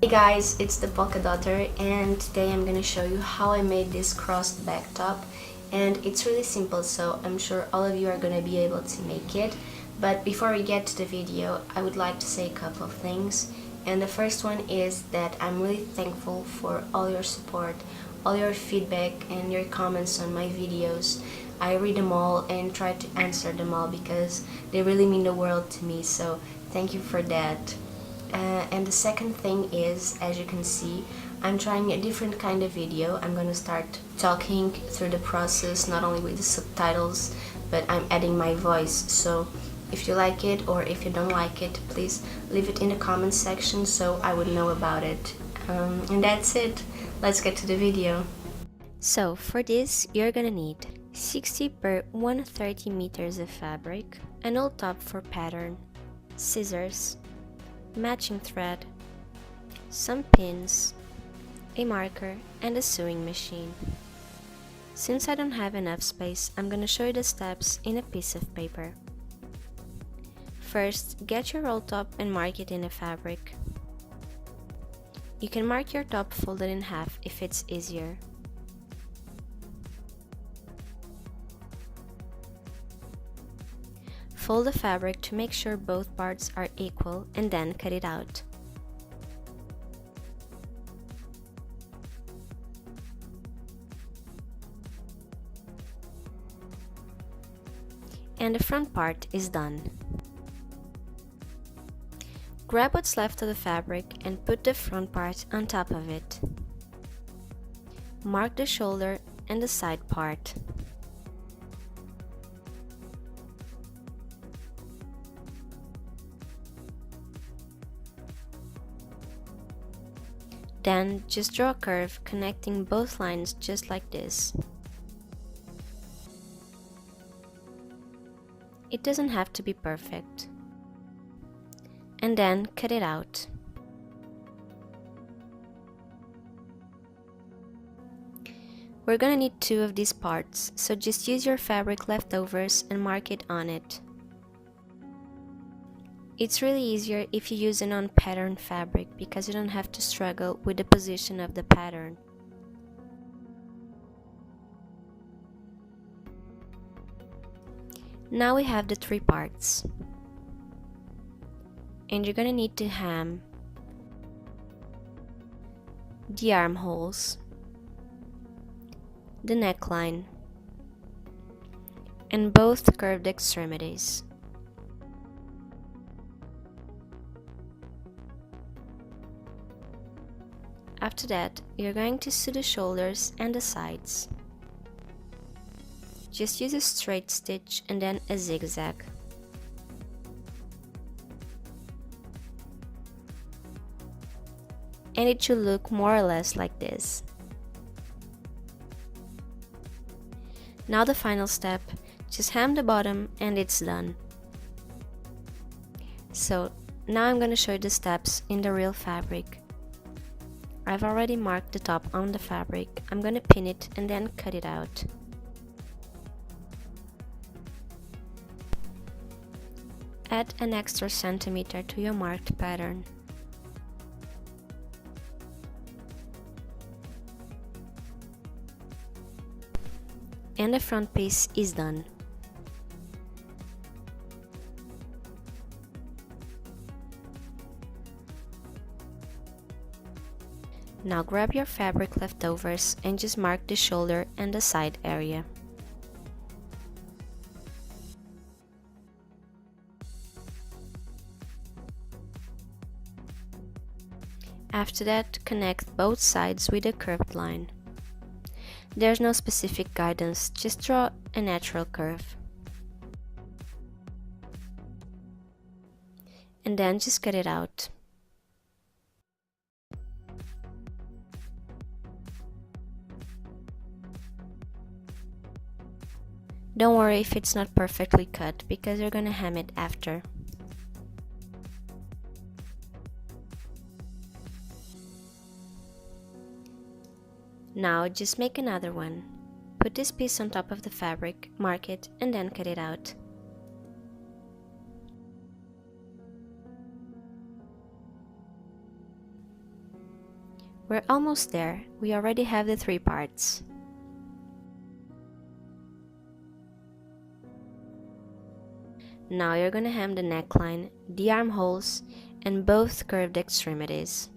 Hey guys, it's the Polkadotter, and today I'm gonna show you how I made this crossed back top. And it's really simple, so I'm sure all of you are gonna be able to make it. But before we get to the video, I would like to say a couple of things. And the first one is that I'm really thankful for all your support, all your feedback and your comments on my videos. I read them all and try to answer them all because they really mean the world to me, so thank you for that. And the second thing is, as you can see, I'm trying a different kind of video. I'm gonna start talking through the process, not only with the subtitles, but I'm adding my voice. So if you like it or if you don't like it, please leave it in the comments section so I would know about it. And that's it. Let's get to the video. So for this, you're gonna need 60 by 130 meters of fabric, an old top for pattern, scissors, matching thread, some pins, a marker, and a sewing machine. Since I don't have enough space, I'm gonna show you the steps in a piece of paper. First, get your roll top and mark it in the fabric. You can mark your top folded in half if it's easier. Fold the fabric to make sure both parts are equal and then cut it out. And the front part is done. Grab what's left of the fabric and put the front part on top of it. Mark the shoulder and the side part. Then just draw a curve connecting both lines just like this. It doesn't have to be perfect. And then cut it out. We're gonna need 2 of these parts, so just use your fabric leftovers and mark it on it. It's really easier if you use a non-pattern fabric because you don't have to struggle with the position of the pattern. Now we have the 3 parts. And you're gonna need to hem the armholes, the neckline, and both curved extremities. After that, you're going to sew the shoulders and the sides. Just use a straight stitch and then a zigzag. And it should look more or less like this. Now the final step, just hem the bottom and it's done. So now I'm going to show you the steps in the real fabric. I've already marked the top on the fabric. I'm going to pin it and then cut it out. Add an extra centimeter to your marked pattern. And the front piece is done. Now grab your fabric leftovers and just mark the shoulder and the side area. After that, connect both sides with a curved line. There's no specific guidance, just draw a natural curve. And then just cut it out. Don't worry if it's not perfectly cut, because you're gonna hem it after. Now just make another one. Put this piece on top of the fabric, mark it, and then cut it out. We're almost there. We already have the 3 parts. Now you're gonna hem the neckline, the armholes, and both curved extremities.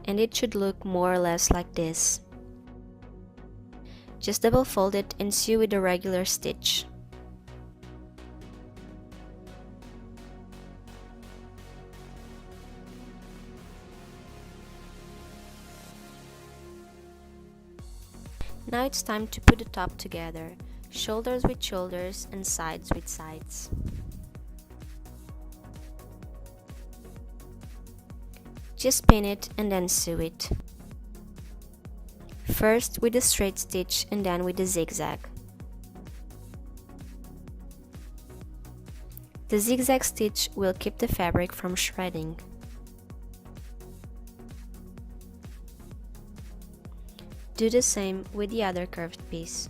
And it should look more or less like this. Just double fold it and sew with a regular stitch. Now it's time to put the top together, shoulders with shoulders and sides with sides. Just pin it and then sew it. First with a straight stitch and then with a zigzag. The zigzag stitch will keep the fabric from shredding. Do the same with the other curved piece.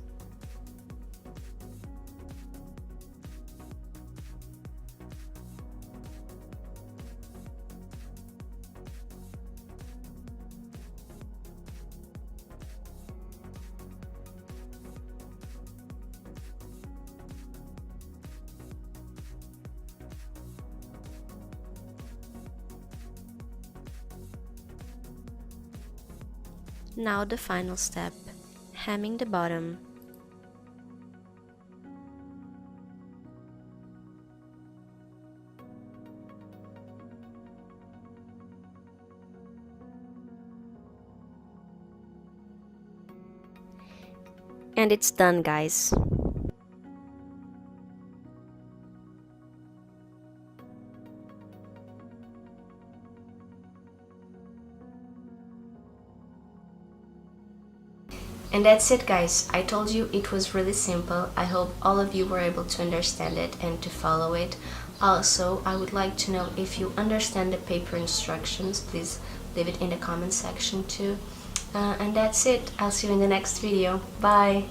Now the final step, hemming the bottom. And it's done, guys. And that's it, guys. I told you it was really simple. I hope all of you were able to understand it and to follow it. Also, I would like to know if you understand the paper instructions. Please leave it in the comment section too. And that's it. I'll see you in the next video. Bye!